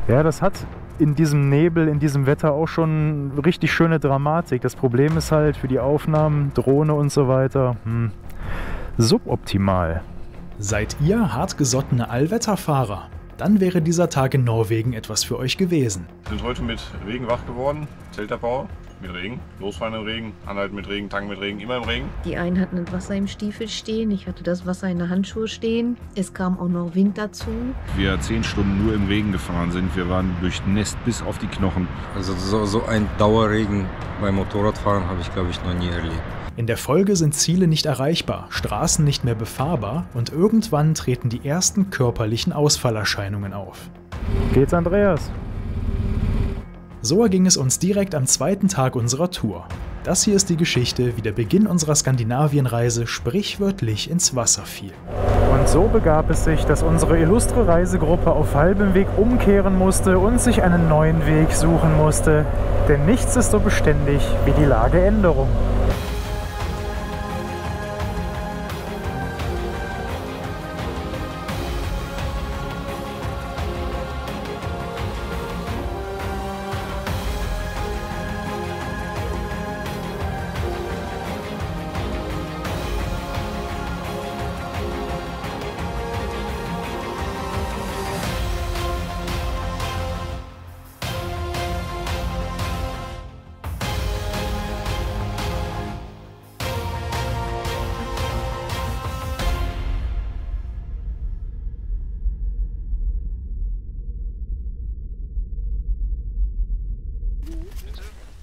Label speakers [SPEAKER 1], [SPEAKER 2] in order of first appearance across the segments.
[SPEAKER 1] Ja, das hat in diesem Nebel, in diesem Wetter auch schon richtig schöne Dramatik. Das Problem ist halt für die Aufnahmen, Drohne und so weiter, suboptimal.
[SPEAKER 2] Seid ihr hartgesottene Allwetterfahrer? Dann wäre dieser Tag in Norwegen etwas für euch gewesen.
[SPEAKER 3] Wir sind heute mit Regen wach geworden, Zeltabbau mit Regen, losfahren im Regen, anhalten mit Regen, tanken mit Regen, immer im Regen.
[SPEAKER 4] Die einen hatten das Wasser im Stiefel stehen, ich hatte das Wasser in der Handschuhe stehen. Es kam auch noch Wind dazu.
[SPEAKER 5] Wir 10 Stunden nur im Regen gefahren sind, wir waren durchnässt bis auf die Knochen.
[SPEAKER 6] Also so ein Dauerregen beim Motorradfahren habe ich, glaube ich, noch nie erlebt.
[SPEAKER 2] In der Folge sind Ziele nicht erreichbar, Straßen nicht mehr befahrbar und irgendwann treten die ersten körperlichen Ausfallerscheinungen auf.
[SPEAKER 1] Geht's, Andreas?
[SPEAKER 2] So erging es uns direkt am zweiten Tag unserer Tour. Das hier ist die Geschichte, wie der Beginn unserer Skandinavienreise sprichwörtlich ins Wasser fiel.
[SPEAKER 1] Und so begab es sich, dass unsere illustre Reisegruppe auf halbem Weg umkehren musste und sich einen neuen Weg suchen musste. Denn nichts ist so beständig wie die Lageänderung.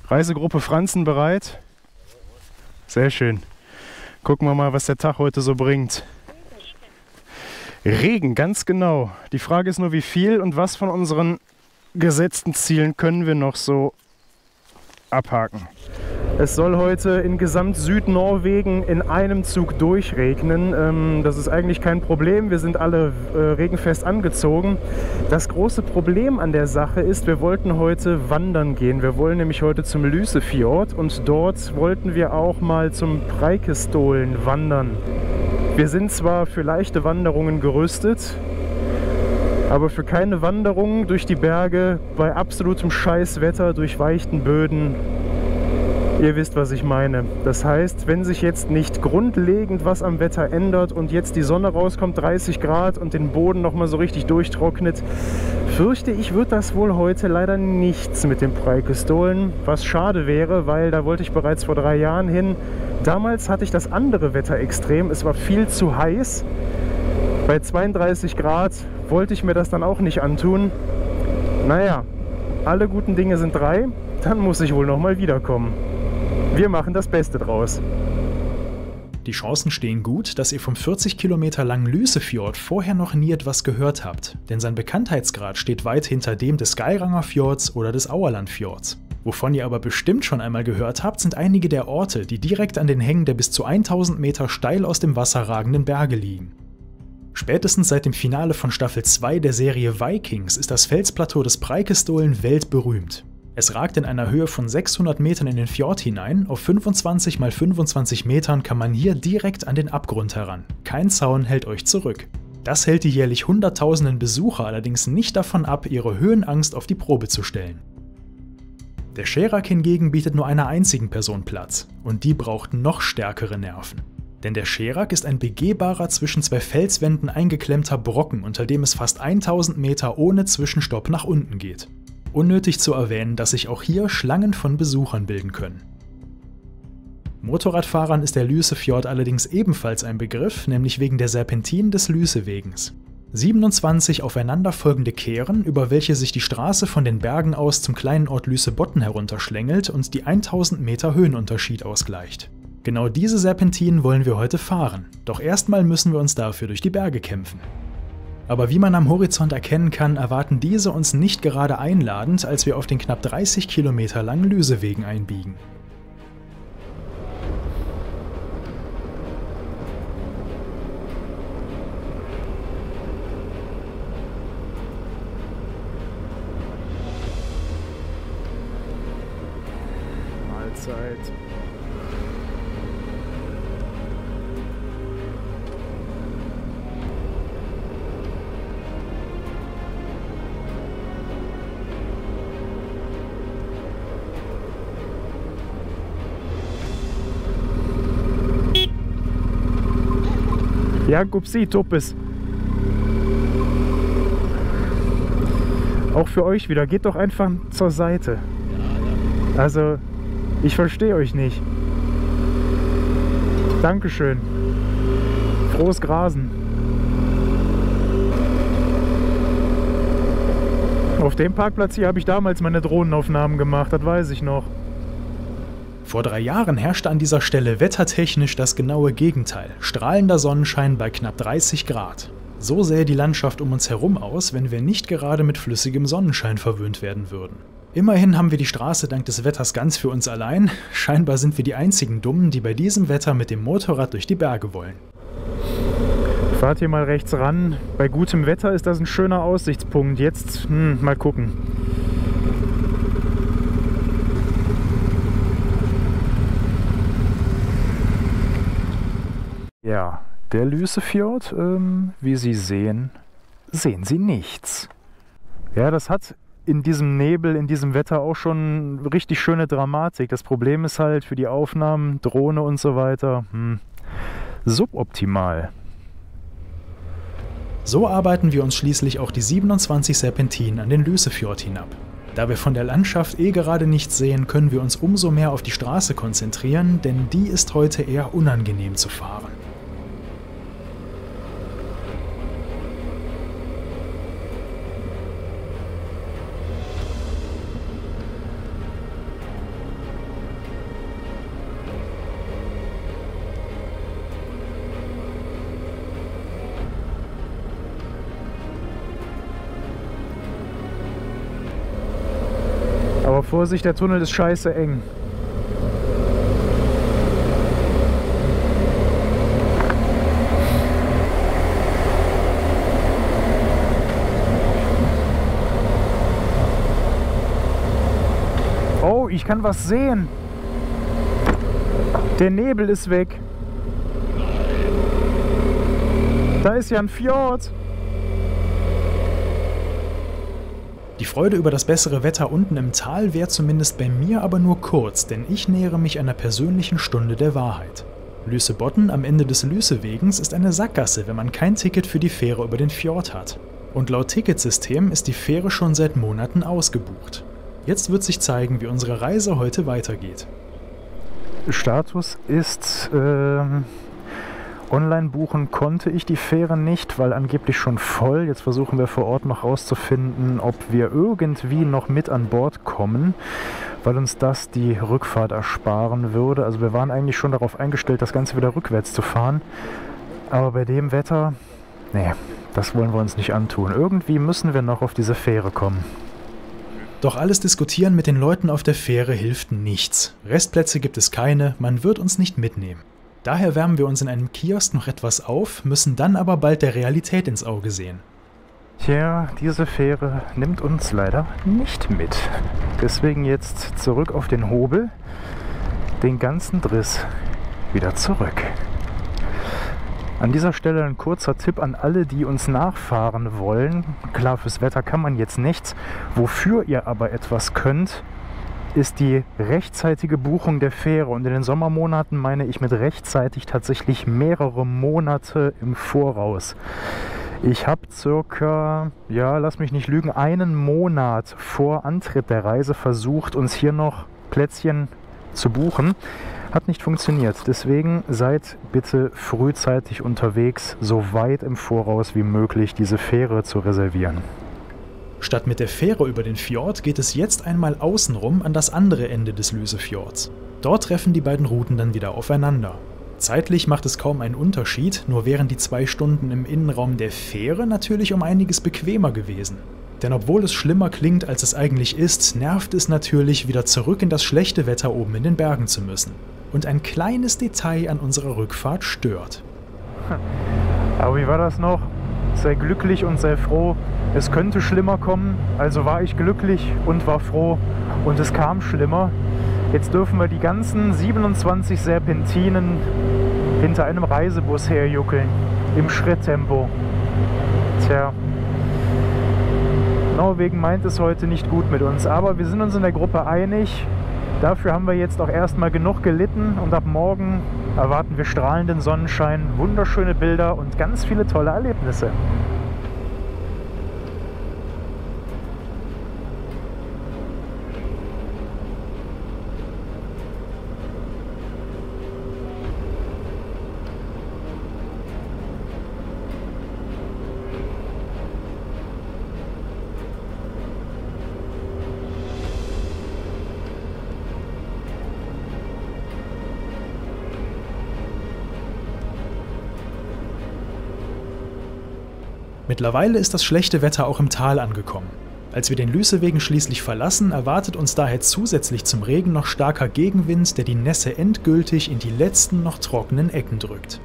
[SPEAKER 1] Reisegruppe Franzen bereit? Sehr schön. Gucken wir mal, was der Tag heute so bringt. Regen, ganz genau. Die Frage ist nur, wie viel und was von unseren gesetzten Zielen können wir noch so abhaken. Es soll heute in gesamt Südnorwegen in einem Zug durchregnen. Das ist eigentlich kein Problem, wir sind alle regenfest angezogen. Das große Problem an der Sache ist, wir wollten heute wandern gehen. Wir wollen nämlich heute zum Lysefjord und dort wollten wir auch mal zum Preikestolen wandern. Wir sind zwar für leichte Wanderungen gerüstet, aber für keine Wanderungen durch die Berge bei absolutem Scheißwetter, durch weichten Böden. Ihr wisst, was ich meine. Das heißt, wenn sich jetzt nicht grundlegend was am Wetter ändert und jetzt die Sonne rauskommt, 30 Grad und den Boden nochmal so richtig durchtrocknet, fürchte ich, wird das wohl heute leider nichts mit dem Preikestolen, was schade wäre, weil da wollte ich bereits vor 3 Jahren hin. Damals hatte ich das andere Wetterextrem, es war viel zu heiß. Bei 32 Grad wollte ich mir das dann auch nicht antun. Naja, alle guten Dinge sind 3, dann muss ich wohl nochmal wiederkommen. Wir machen das Beste draus.
[SPEAKER 2] Die Chancen stehen gut, dass ihr vom 40 Kilometer langen Lysefjord vorher noch nie etwas gehört habt, denn sein Bekanntheitsgrad steht weit hinter dem des Geiranger Fjords oder des Auerlandfjords. Wovon ihr aber bestimmt schon einmal gehört habt, sind einige der Orte, die direkt an den Hängen der bis zu 1000 Meter steil aus dem Wasser ragenden Berge liegen. Spätestens seit dem Finale von Staffel 2 der Serie Vikings ist das Felsplateau des Preikestolen weltberühmt. Es ragt in einer Höhe von 600 Metern in den Fjord hinein, auf 25 x 25 Metern kann man hier direkt an den Abgrund heran. Kein Zaun hält euch zurück. Das hält die jährlich hunderttausenden Besucher allerdings nicht davon ab, ihre Höhenangst auf die Probe zu stellen. Der Scherak hingegen bietet nur einer einzigen Person Platz, und die braucht noch stärkere Nerven. Denn der Scherak ist ein begehbarer, zwischen 2 Felswänden eingeklemmter Brocken, unter dem es fast 1000 Meter ohne Zwischenstopp nach unten geht. Unnötig zu erwähnen, dass sich auch hier Schlangen von Besuchern bilden können. Motorradfahrern ist der Lysefjord allerdings ebenfalls ein Begriff, nämlich wegen der Serpentinen des Lysewegens. 27 aufeinanderfolgende Kehren, über welche sich die Straße von den Bergen aus zum kleinen Ort Lysebotn herunterschlängelt und die 1000 Meter Höhenunterschied ausgleicht. Genau diese Serpentinen wollen wir heute fahren, doch erstmal müssen wir uns dafür durch die Berge kämpfen. Aber wie man am Horizont erkennen kann, erwarten diese uns nicht gerade einladend, als wir auf den knapp 30 Kilometer langen Lysewegen einbiegen.
[SPEAKER 1] Mahlzeit. Jakobsi, Tuppes. Auch für euch wieder, geht doch einfach zur Seite. Also, ich verstehe euch nicht. Dankeschön. Frohes Grasen. Auf dem Parkplatz hier habe ich damals meine Drohnenaufnahmen gemacht, das weiß ich noch.
[SPEAKER 2] Vor 3 Jahren herrschte an dieser Stelle wettertechnisch das genaue Gegenteil. Strahlender Sonnenschein bei knapp 30 Grad. So sähe die Landschaft um uns herum aus, wenn wir nicht gerade mit flüssigem Sonnenschein verwöhnt werden würden. Immerhin haben wir die Straße dank des Wetters ganz für uns allein. Scheinbar sind wir die einzigen Dummen, die bei diesem Wetter mit dem Motorrad durch die Berge wollen.
[SPEAKER 1] Fahrt hier mal rechts ran. Bei gutem Wetter ist das ein schöner Aussichtspunkt. Jetzt, mal gucken. Ja, der Lysefjord, wie Sie sehen, sehen Sie nichts. Ja, das hat in diesem Nebel, in diesem Wetter auch schon richtig schöne Dramatik. Das Problem ist halt für die Aufnahmen, Drohne und so weiter, suboptimal.
[SPEAKER 2] So arbeiten wir uns schließlich auch die 27 Serpentinen an den Lysefjord hinab. Da wir von der Landschaft gerade nichts sehen, können wir uns umso mehr auf die Straße konzentrieren, denn die ist heute eher unangenehm zu fahren.
[SPEAKER 1] Aber Vorsicht, der Tunnel ist scheiße eng. Oh, ich kann was sehen. Der Nebel ist weg. Da ist ja ein Fjord.
[SPEAKER 2] Die Freude über das bessere Wetter unten im Tal wäre zumindest bei mir aber nur kurz, denn ich nähere mich einer persönlichen Stunde der Wahrheit. Lysebotn am Ende des Lysewegens ist eine Sackgasse, wenn man kein Ticket für die Fähre über den Fjord hat. Und laut Ticketsystem ist die Fähre schon seit Monaten ausgebucht. Jetzt wird sich zeigen, wie unsere Reise heute weitergeht.
[SPEAKER 1] Status ist, online buchen konnte ich die Fähre nicht, weil angeblich schon voll. Jetzt versuchen wir vor Ort noch rauszufinden, ob wir irgendwie noch mit an Bord kommen, weil uns das die Rückfahrt ersparen würde. Also wir waren eigentlich schon darauf eingestellt, das Ganze wieder rückwärts zu fahren. Aber bei dem Wetter, nee, das wollen wir uns nicht antun. Irgendwie müssen wir noch auf diese Fähre kommen.
[SPEAKER 2] Doch alles Diskutieren mit den Leuten auf der Fähre hilft nichts. Restplätze gibt es keine, man wird uns nicht mitnehmen. Daher wärmen wir uns in einem Kiosk noch etwas auf, müssen dann aber bald der Realität ins Auge sehen.
[SPEAKER 1] Tja, diese Fähre nimmt uns leider nicht mit. Deswegen jetzt zurück auf den Hobel, den ganzen Driss wieder zurück. An dieser Stelle ein kurzer Tipp an alle, die uns nachfahren wollen. Klar, fürs Wetter kann man jetzt nichts. Wofür ihr aber etwas könnt, ist die rechtzeitige Buchung der Fähre. Und in den Sommermonaten meine ich mit rechtzeitig tatsächlich mehrere Monate im Voraus. Ich habe circa, ja, lass mich nicht lügen, einen Monat vor Antritt der Reise versucht, uns hier noch Plätzchen zu buchen. Hat nicht funktioniert. Deswegen seid bitte frühzeitig unterwegs, so weit im Voraus wie möglich diese Fähre zu reservieren.
[SPEAKER 2] Statt mit der Fähre über den Fjord geht es jetzt einmal außenrum an das andere Ende des Lysefjords. Dort treffen die beiden Routen dann wieder aufeinander. Zeitlich macht es kaum einen Unterschied, nur wären die 2 Stunden im Innenraum der Fähre natürlich um einiges bequemer gewesen. Denn obwohl es schlimmer klingt, als es eigentlich ist, nervt es natürlich, wieder zurück in das schlechte Wetter oben in den Bergen zu müssen. Und ein kleines Detail an unserer Rückfahrt stört.
[SPEAKER 1] Aber wie war das noch? Sei glücklich und sei froh. Es könnte schlimmer kommen, also war ich glücklich und war froh. Und es kam schlimmer. Jetzt dürfen wir die ganzen 27 Serpentinen hinter einem Reisebus herjuckeln. Im Schritttempo. Tja. Norwegen meint es heute nicht gut mit uns, aber wir sind uns in der Gruppe einig. Dafür haben wir jetzt auch erstmal genug gelitten und ab morgen
[SPEAKER 2] erwarten wir strahlenden Sonnenschein, wunderschöne Bilder und ganz viele tolle Erlebnisse. Mittlerweile ist das schlechte Wetter auch im Tal angekommen. Als wir den Lüßewegen schließlich verlassen, erwartet uns daher zusätzlich zum Regen noch starker Gegenwind, der die Nässe endgültig in die letzten noch trockenen Ecken drückt.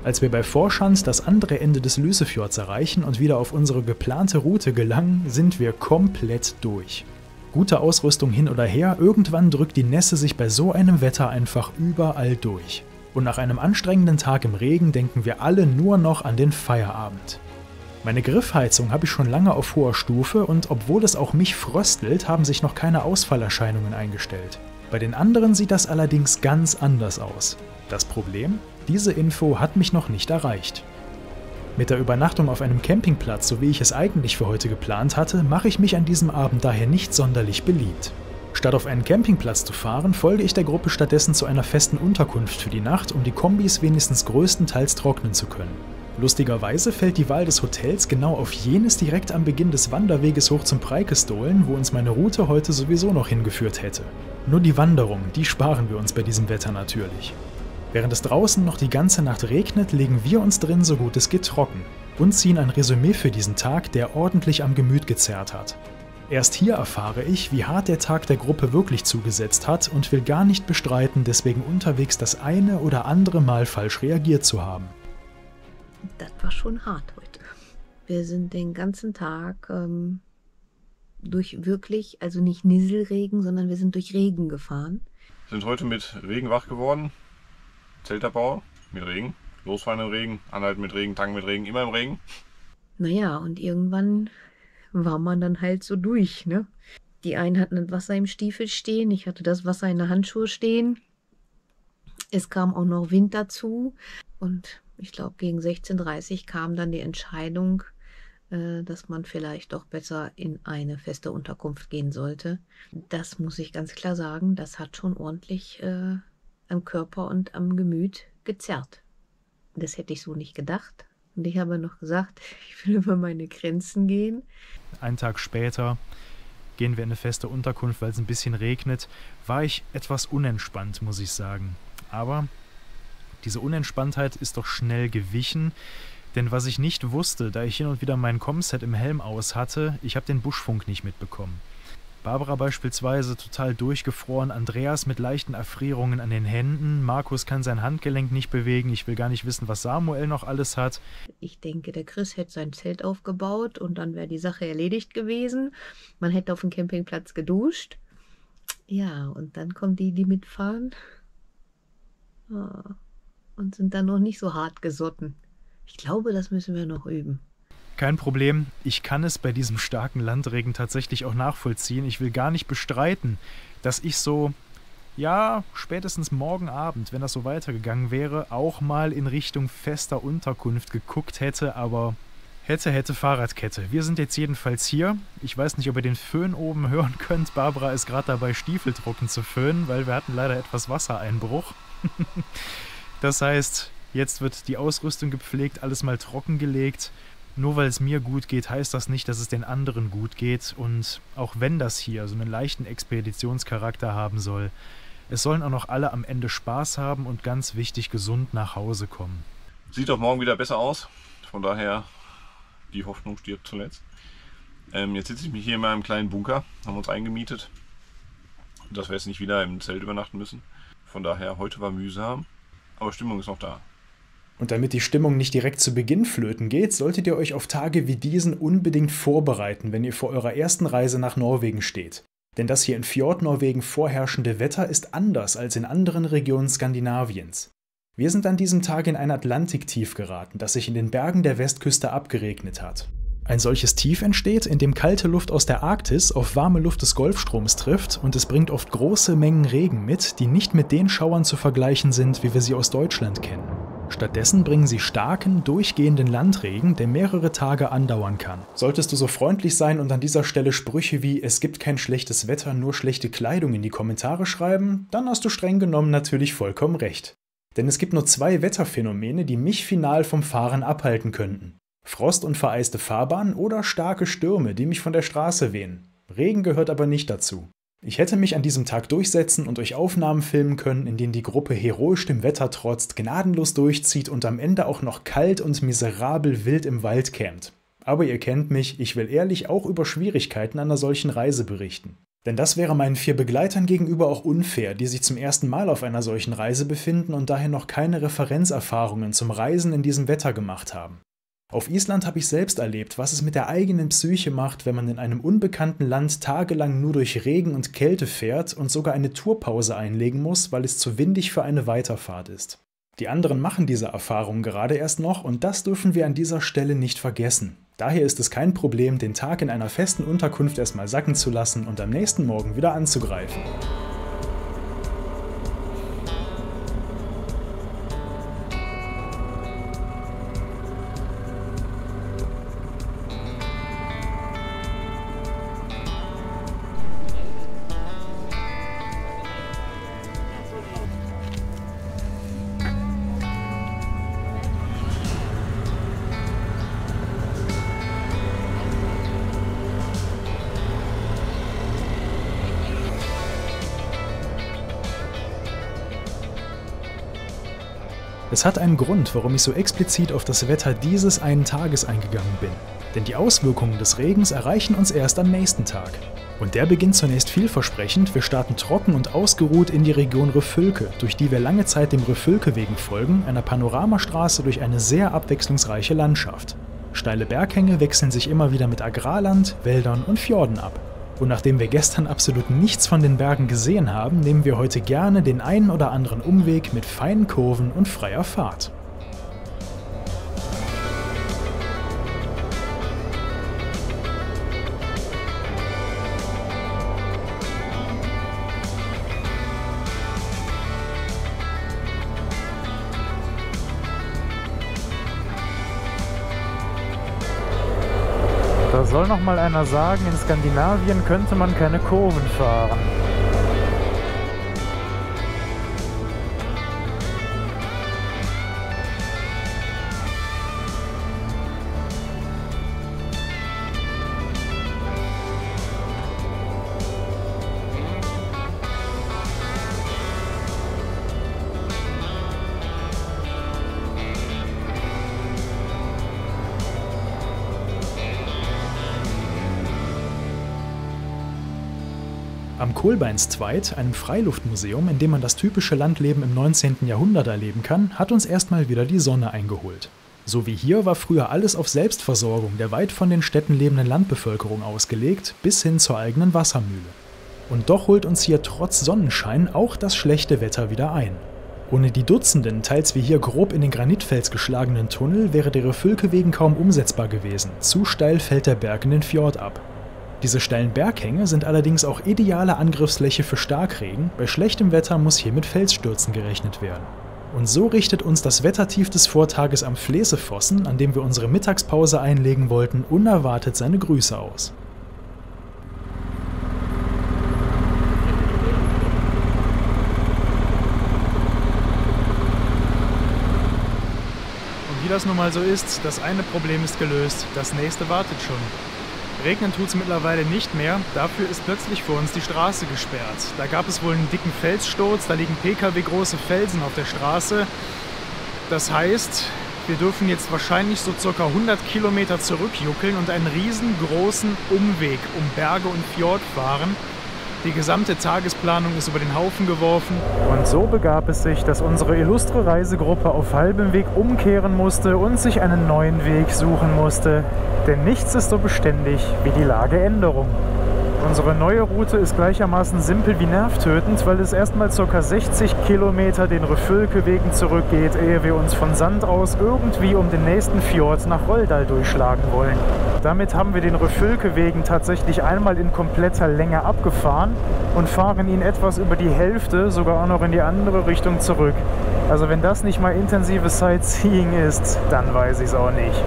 [SPEAKER 2] Als wir bei Vorschanz das andere Ende des Lüßefjords erreichen und wieder auf unsere geplante Route gelangen, sind wir komplett durch. Gute Ausrüstung hin oder her, irgendwann drückt die Nässe sich bei so einem Wetter einfach überall durch. Und nach einem anstrengenden Tag im Regen denken wir alle nur noch an den Feierabend. Meine Griffheizung habe ich schon lange auf hoher Stufe und obwohl es auch mich fröstelt, haben sich noch keine Ausfallerscheinungen eingestellt. Bei den anderen sieht das allerdings ganz anders aus. Das Problem? Diese Info hat mich noch nicht erreicht. Mit der Übernachtung auf einem Campingplatz, so wie ich es eigentlich für heute geplant hatte, mache ich mich an diesem Abend daher nicht sonderlich beliebt. Statt auf einen Campingplatz zu fahren, folge ich der Gruppe stattdessen zu einer festen Unterkunft für die Nacht, um die Kombis wenigstens größtenteils trocknen zu können. Lustigerweise fällt die Wahl des Hotels genau auf jenes direkt am Beginn des Wanderweges hoch zum Preikestolen, wo uns meine Route heute sowieso noch hingeführt hätte. Nur die Wanderung, die sparen wir uns bei diesem Wetter natürlich. Während es draußen noch die ganze Nacht regnet, legen wir uns drin so gut es geht trocken und ziehen ein Resümee für diesen Tag, der ordentlich am Gemüt gezerrt hat. Erst hier erfahre ich, wie hart der Tag der Gruppe wirklich zugesetzt hat und will gar nicht bestreiten, deswegen unterwegs das eine oder andere Mal falsch reagiert zu haben.
[SPEAKER 4] Das war schon hart heute. Wir sind den ganzen Tag durch wirklich, also nicht Nisselregen, sondern wir sind durch Regen gefahren.
[SPEAKER 3] Sind heute mit Regen wach geworden. Zeltabbau mit Regen. Losfahren im Regen, anhalten mit Regen, tanken mit Regen, immer im Regen.
[SPEAKER 4] Naja, und irgendwann war man dann halt so durch, ne? Die einen hatten das Wasser im Stiefel stehen, ich hatte das Wasser in der Handschuhe stehen. Es kam auch noch Wind dazu und ich glaube gegen 16:30 Uhr kam dann die Entscheidung, dass man vielleicht doch besser in eine feste Unterkunft gehen sollte. Das muss ich ganz klar sagen, das hat schon ordentlich am Körper und am Gemüt gezerrt. Das hätte ich so nicht gedacht. Und ich habe noch gesagt, ich will über meine Grenzen gehen.
[SPEAKER 2] Einen Tag später gehen wir in eine feste Unterkunft, weil es ein bisschen regnet. War ich etwas unentspannt, muss ich sagen. Aber diese Unentspanntheit ist doch schnell gewichen. Denn was ich nicht wusste, da ich hin und wieder mein Comset im Helm aus hatte, ich habe den Buschfunk nicht mitbekommen. Barbara beispielsweise total durchgefroren, Andreas mit leichten Erfrierungen an den Händen, Markus kann sein Handgelenk nicht bewegen, ich will gar nicht wissen, was Samuel noch alles hat.
[SPEAKER 4] Ich denke, der Chris hätte sein Zelt aufgebaut und dann wäre die Sache erledigt gewesen. Man hätte auf dem Campingplatz geduscht. Ja, und dann kommen die mitfahren und sind dann noch nicht so hart gesotten. Ich glaube, das müssen wir noch üben.
[SPEAKER 2] Kein Problem, ich kann es bei diesem starken Landregen tatsächlich auch nachvollziehen. Ich will gar nicht bestreiten, dass ich so, ja, spätestens morgen Abend, wenn das so weitergegangen wäre, auch mal in Richtung fester Unterkunft geguckt hätte, aber hätte Fahrradkette. Wir sind jetzt jedenfalls hier. Ich weiß nicht, ob ihr den Föhn oben hören könnt. Barbara ist gerade dabei, Stiefel trocken zu föhnen, weil wir hatten leider etwas Wassereinbruch. Das heißt, jetzt wird die Ausrüstung gepflegt, alles mal trockengelegt. Nur weil es mir gut geht, heißt das nicht, dass es den anderen gut geht. Und auch wenn das hier so einen leichten Expeditionscharakter haben soll, es sollen auch noch alle am Ende Spaß haben und ganz wichtig gesund nach Hause kommen.
[SPEAKER 3] Sieht doch morgen wieder besser aus. Von daher, die Hoffnung stirbt zuletzt. Jetzt sitze ich mich hier in meinem kleinen Bunker, haben uns eingemietet, dass wir jetzt nicht wieder im Zelt übernachten müssen. Von daher, heute war mühsam, aber Stimmung ist noch da.
[SPEAKER 2] Und damit die Stimmung nicht direkt zu Beginn flöten geht, solltet ihr euch auf Tage wie diesen unbedingt vorbereiten, wenn ihr vor eurer ersten Reise nach Norwegen steht. Denn das hier in Fjordnorwegen vorherrschende Wetter ist anders als in anderen Regionen Skandinaviens. Wir sind an diesem Tag in ein Atlantiktief geraten, das sich in den Bergen der Westküste abgeregnet hat. Ein solches Tief entsteht, indem kalte Luft aus der Arktis auf warme Luft des Golfstroms trifft und es bringt oft große Mengen Regen mit, die nicht mit den Schauern zu vergleichen sind, wie wir sie aus Deutschland kennen. Stattdessen bringen sie starken, durchgehenden Landregen, der mehrere Tage andauern kann. Solltest du so freundlich sein und an dieser Stelle Sprüche wie „Es gibt kein schlechtes Wetter, nur schlechte Kleidung" in die Kommentare schreiben, dann hast du streng genommen natürlich vollkommen recht. Denn es gibt nur 2 Wetterphänomene, die mich final vom Fahren abhalten könnten. Frost und vereiste Fahrbahn oder starke Stürme, die mich von der Straße wehen. Regen gehört aber nicht dazu. Ich hätte mich an diesem Tag durchsetzen und euch Aufnahmen filmen können, in denen die Gruppe heroisch dem Wetter trotzt, gnadenlos durchzieht und am Ende auch noch kalt und miserabel wild im Wald campt. Aber ihr kennt mich, ich will ehrlich auch über Schwierigkeiten einer solchen Reise berichten. Denn das wäre meinen 4 Begleitern gegenüber auch unfair, die sich zum ersten Mal auf einer solchen Reise befinden und daher noch keine Referenzerfahrungen zum Reisen in diesem Wetter gemacht haben. Auf Island habe ich selbst erlebt, was es mit der eigenen Psyche macht, wenn man in einem unbekannten Land tagelang nur durch Regen und Kälte fährt und sogar eine Tourpause einlegen muss, weil es zu windig für eine Weiterfahrt ist. Die anderen machen diese Erfahrung gerade erst noch und das dürfen wir an dieser Stelle nicht vergessen. Daher ist es kein Problem, den Tag in einer festen Unterkunft erstmal sacken zu lassen und am nächsten Morgen wieder anzugreifen. Es hat einen Grund, warum ich so explizit auf das Wetter dieses einen Tages eingegangen bin. Denn die Auswirkungen des Regens erreichen uns erst am nächsten Tag. Und der beginnt zunächst vielversprechend, wir starten trocken und ausgeruht in die Region Rifylke, durch die wir lange Zeit dem Rifylke-Wegen folgen, einer Panoramastraße durch eine sehr abwechslungsreiche Landschaft. Steile Berghänge wechseln sich immer wieder mit Agrarland, Wäldern und Fjorden ab. Und nachdem wir gestern absolut nichts von den Bergen gesehen haben, nehmen wir heute gerne den einen oder anderen Umweg mit feinen Kurven und freier Fahrt.
[SPEAKER 1] Da soll noch mal einer sagen, in Skandinavien könnte man keine Kurven fahren.
[SPEAKER 2] Am Kohlbeinstveit, einem Freiluftmuseum, in dem man das typische Landleben im 19. Jahrhundert erleben kann, hat uns erstmal wieder die Sonne eingeholt. So wie hier war früher alles auf Selbstversorgung der weit von den Städten lebenden Landbevölkerung ausgelegt, bis hin zur eigenen Wassermühle. Und doch holt uns hier trotz Sonnenschein auch das schlechte Wetter wieder ein. Ohne die Dutzenden, teils wie hier grob in den Granitfels geschlagenen Tunnel wäre der Rifylke-Wegen kaum umsetzbar gewesen, zu steil fällt der Berg in den Fjord ab. Diese steilen Berghänge sind allerdings auch ideale Angriffsfläche für Starkregen, bei schlechtem Wetter muss hier mit Felsstürzen gerechnet werden. Und so richtet uns das Wettertief des Vortages am Flesefossen, an dem wir unsere Mittagspause einlegen wollten, unerwartet seine Grüße aus.
[SPEAKER 1] Und wie das nun mal so ist, das eine Problem ist gelöst, das nächste wartet schon. Regnen tut es mittlerweile nicht mehr, dafür ist plötzlich vor uns die Straße gesperrt. Da gab es wohl einen dicken Felssturz, da liegen PKW-große Felsen auf der Straße. Das heißt, wir dürfen jetzt wahrscheinlich so ca. 100 Kilometer zurückjuckeln und einen riesengroßen Umweg um Berge und Fjord fahren. Die gesamte Tagesplanung ist über den Haufen geworfen. Und so begab es sich, dass unsere illustre Reisegruppe auf halbem Weg umkehren musste und sich einen neuen Weg suchen musste. Denn nichts ist so beständig wie die Lageänderung. Unsere neue Route ist gleichermaßen simpel wie nervtötend, weil es erstmal ca. 60 Kilometer den Refülke-Wegen zurückgeht, ehe wir uns von Sand aus irgendwie um den nächsten Fjord nach Rolldal durchschlagen wollen. Damit haben wir den Refülke-Wegen tatsächlich einmal in kompletter Länge abgefahren und fahren ihn etwas über die Hälfte sogar auch noch in die andere Richtung zurück. Also wenn das nicht mal intensives Sightseeing ist, dann weiß ich es auch nicht.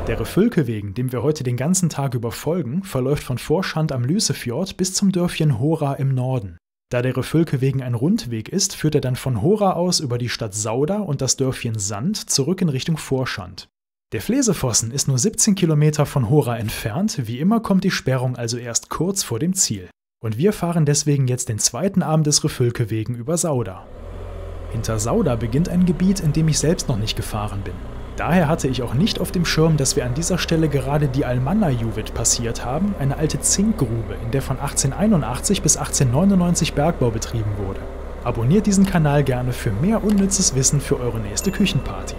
[SPEAKER 2] Der Refülke-Wegen, dem wir heute den ganzen Tag über folgen, verläuft von Forshant am Lysefjord bis zum Dörfchen Hora im Norden. Da der Refülke-Wegen ein Rundweg ist, führt er dann von Hora aus über die Stadt Sauda und das Dörfchen Sand zurück in Richtung Forshant. Der Flesefossen ist nur 17 Kilometer von Hora entfernt, wie immer kommt die Sperrung also erst kurz vor dem Ziel. Und wir fahren deswegen jetzt den zweiten Arm des Refülke-Wegen über Sauda. Hinter Sauda beginnt ein Gebiet, in dem ich selbst noch nicht gefahren bin. Daher hatte ich auch nicht auf dem Schirm, dass wir an dieser Stelle gerade die Almanna-Juvit passiert haben, eine alte Zinkgrube, in der von 1881 bis 1899 Bergbau betrieben wurde. Abonniert diesen Kanal gerne für mehr unnützes Wissen für eure nächste Küchenparty.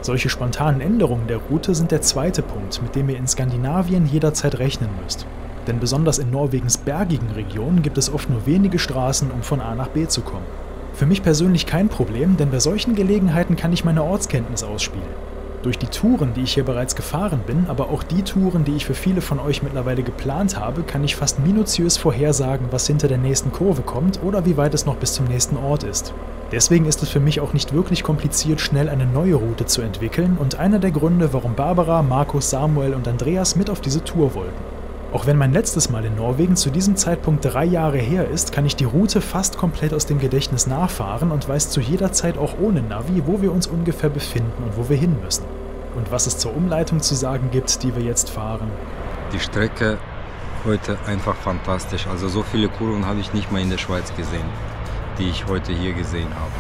[SPEAKER 2] Solche spontanen Änderungen der Route sind der zweite Punkt, mit dem ihr in Skandinavien jederzeit rechnen müsst. Denn besonders in Norwegens bergigen Regionen gibt es oft nur wenige Straßen, um von A nach B zu kommen. Für mich persönlich kein Problem, denn bei solchen Gelegenheiten kann ich meine Ortskenntnis ausspielen. Durch die Touren, die ich hier bereits gefahren bin, aber auch die Touren, die ich für viele von euch mittlerweile geplant habe, kann ich fast minutiös vorhersagen, was hinter der nächsten Kurve kommt oder wie weit es noch bis zum nächsten Ort ist. Deswegen ist es für mich auch nicht wirklich kompliziert, schnell eine neue Route zu entwickeln und einer der Gründe, warum Barbara, Markus, Samuel und Andreas mit auf diese Tour wollten. Auch wenn mein letztes Mal in Norwegen zu diesem Zeitpunkt 3 Jahre her ist, kann ich die Route fast komplett aus dem Gedächtnis nachfahren und weiß zu jeder Zeit auch ohne Navi, wo wir uns ungefähr befinden und wo wir hin müssen. Und was es zur Umleitung zu sagen gibt, die wir jetzt fahren.
[SPEAKER 6] Die Strecke heute einfach fantastisch. Also so viele Kurven habe ich nicht mal in der Schweiz gesehen, die ich heute hier gesehen habe.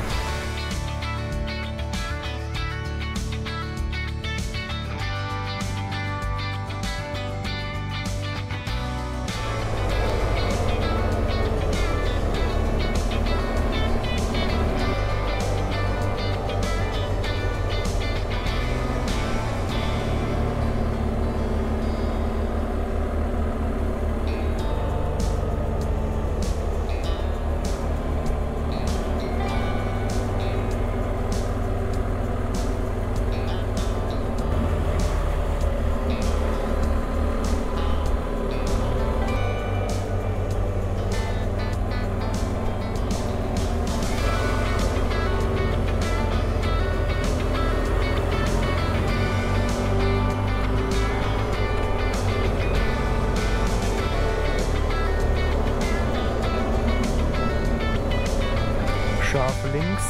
[SPEAKER 1] Scharf links.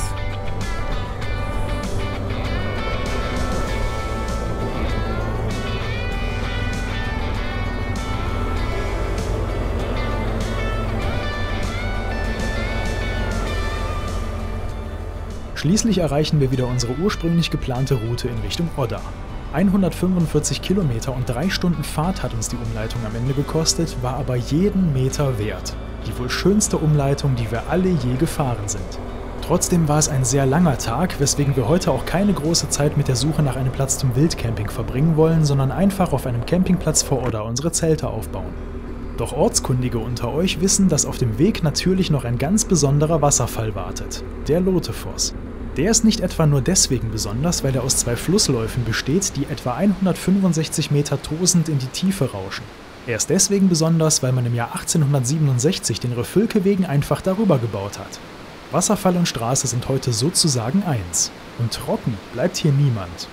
[SPEAKER 2] Schließlich erreichen wir wieder unsere ursprünglich geplante Route in Richtung Odda. 145 Kilometer und 3 Stunden Fahrt hat uns die Umleitung am Ende gekostet, war aber jeden Meter wert. Die wohl schönste Umleitung, die wir alle je gefahren sind. Trotzdem war es ein sehr langer Tag, weswegen wir heute auch keine große Zeit mit der Suche nach einem Platz zum Wildcamping verbringen wollen, sondern einfach auf einem Campingplatz vor Odda unsere Zelte aufbauen. Doch Ortskundige unter euch wissen, dass auf dem Weg natürlich noch ein ganz besonderer Wasserfall wartet, der Lotefoss. Der ist nicht etwa nur deswegen besonders, weil er aus 2 Flussläufen besteht, die etwa 165 Meter tosend in die Tiefe rauschen. Er ist deswegen besonders, weil man im Jahr 1867 den Refülke-Wegen einfach darüber gebaut hat. Wasserfall und Straße sind heute sozusagen eins. Und trocken bleibt hier niemand.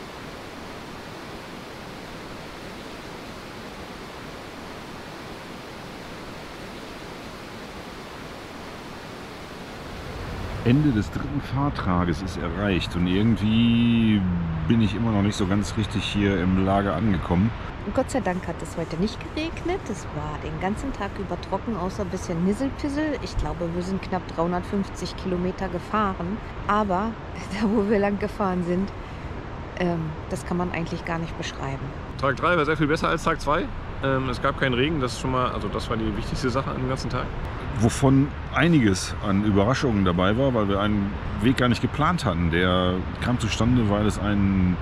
[SPEAKER 5] Ende des 3. Fahrtrages ist erreicht und irgendwie bin ich immer noch nicht so ganz richtig hier im Lager angekommen.
[SPEAKER 4] Gott sei Dank hat es heute nicht geregnet. Es war den ganzen Tag über trocken, außer ein bisschen Nisselpissel. Ich glaube, wir sind knapp 350 Kilometer gefahren. Aber da, wo wir lang gefahren sind, das kann man eigentlich gar nicht beschreiben.
[SPEAKER 3] Tag 3 war sehr viel besser als Tag 2. Es gab keinen Regen, das ist schon mal, also das war die wichtigste Sache an dem ganzen Tag.
[SPEAKER 5] Wovon einiges an Überraschungen dabei war, weil wir einen Weg gar nicht geplant hatten. Der kam zustande, weil es einen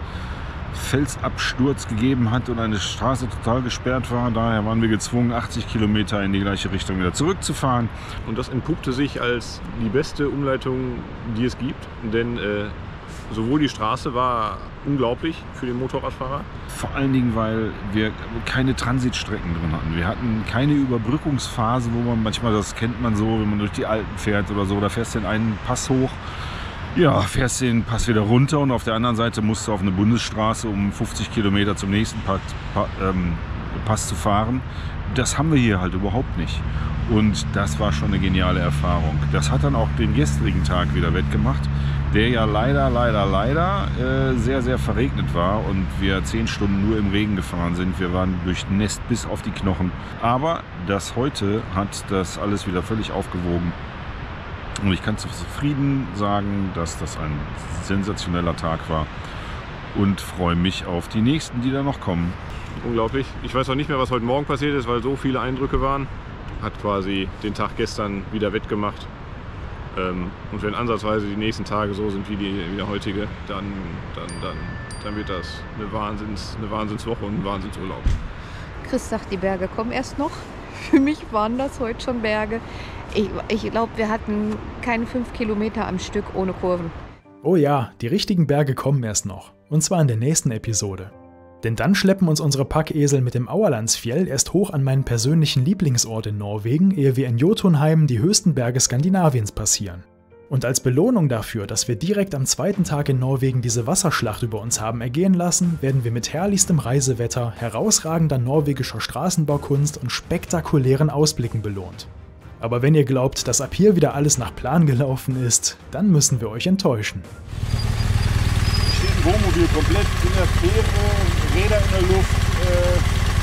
[SPEAKER 5] Felsabsturz gegeben hat und eine Straße total gesperrt war. Daher waren wir gezwungen, 80 Kilometer in die gleiche Richtung wieder zurückzufahren.
[SPEAKER 3] Und das entpuppte sich als die beste Umleitung, die es gibt. Denn sowohl die Straße war unglaublich für den Motorradfahrer.
[SPEAKER 5] Vor allen Dingen, weil wir keine Transitstrecken drin hatten. Wir hatten keine Überbrückungsphase, wo man manchmal, das kennt man so, wenn man durch die Alpen fährt oder so, da fährst du den einen Pass hoch, ja, fährst den Pass wieder runter und auf der anderen Seite musst du auf eine Bundesstraße, um 50 Kilometer zum nächsten Pass zu fahren. Das haben wir hier halt überhaupt nicht. Und das war schon eine geniale Erfahrung. Das hat dann auch den gestrigen Tag wieder wettgemacht, der ja leider sehr, sehr verregnet war und wir 10 Stunden nur im Regen gefahren sind. Wir waren durchnässt bis auf die Knochen. Aber das heute hat das alles wieder völlig aufgewogen. Und ich kann zufrieden sagen, dass das ein sensationeller Tag war und freue mich auf die nächsten, die da noch kommen.
[SPEAKER 3] Unglaublich. Ich weiß auch nicht mehr, was heute Morgen passiert ist, weil so viele Eindrücke waren. Hat quasi den Tag gestern wieder wettgemacht. Und wenn ansatzweise die nächsten Tage so sind wie der heutige, dann wird das eine Wahnsinnswoche und ein Wahnsinnsurlaub.
[SPEAKER 4] Chris sagt, die Berge kommen erst noch. Für mich waren das heute schon Berge. Ich glaube, wir hatten keine 5 Kilometer am Stück ohne Kurven.
[SPEAKER 2] Oh ja, die richtigen Berge kommen erst noch. Und zwar in der nächsten Episode. Denn dann schleppen uns unsere Packesel mit dem Auerlandsfjell erst hoch an meinen persönlichen Lieblingsort in Norwegen, ehe wir in Jotunheim die höchsten Berge Skandinaviens passieren. Und als Belohnung dafür, dass wir direkt am zweiten Tag in Norwegen diese Wasserschlacht über uns haben ergehen lassen, werden wir mit herrlichstem Reisewetter, herausragender norwegischer Straßenbaukunst und spektakulären Ausblicken belohnt. Aber wenn ihr glaubt, dass ab hier wieder alles nach Plan gelaufen ist, dann müssen wir euch enttäuschen.
[SPEAKER 5] Steht ein Wohnmobil komplett in der Fähre, Räder in der Luft,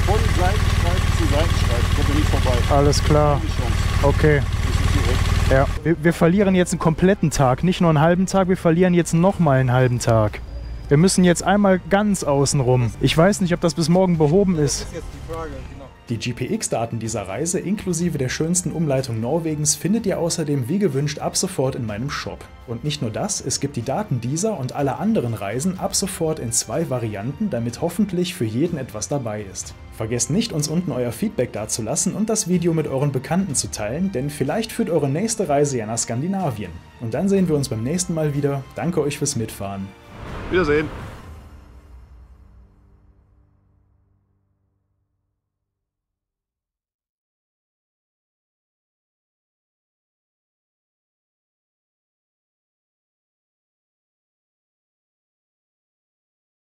[SPEAKER 5] von Seitenstreifen zu Seitenstreifen. Kommt ihr nicht vorbei.
[SPEAKER 1] Alles klar.
[SPEAKER 5] Keine Chance.
[SPEAKER 1] Okay.
[SPEAKER 5] Das ist direkt.
[SPEAKER 1] Ja. Wir verlieren jetzt einen kompletten Tag, nicht nur einen halben Tag, wir verlieren jetzt nochmal einen halben Tag. Wir müssen jetzt einmal ganz außen rum. Ich weiß nicht, ob das bis morgen behoben ist.
[SPEAKER 7] Das ist jetzt die Frage, genau.
[SPEAKER 2] Die GPX-Daten dieser Reise inklusive der schönsten Umleitung Norwegens findet ihr außerdem wie gewünscht ab sofort in meinem Shop. Und nicht nur das, es gibt die Daten dieser und aller anderen Reisen ab sofort in 2 Varianten, damit hoffentlich für jeden etwas dabei ist. Vergesst nicht, uns unten euer Feedback dazulassen und das Video mit euren Bekannten zu teilen, denn vielleicht führt eure nächste Reise ja nach Skandinavien. Und dann sehen wir uns beim nächsten Mal wieder. Danke euch fürs Mitfahren.
[SPEAKER 3] Wiedersehen.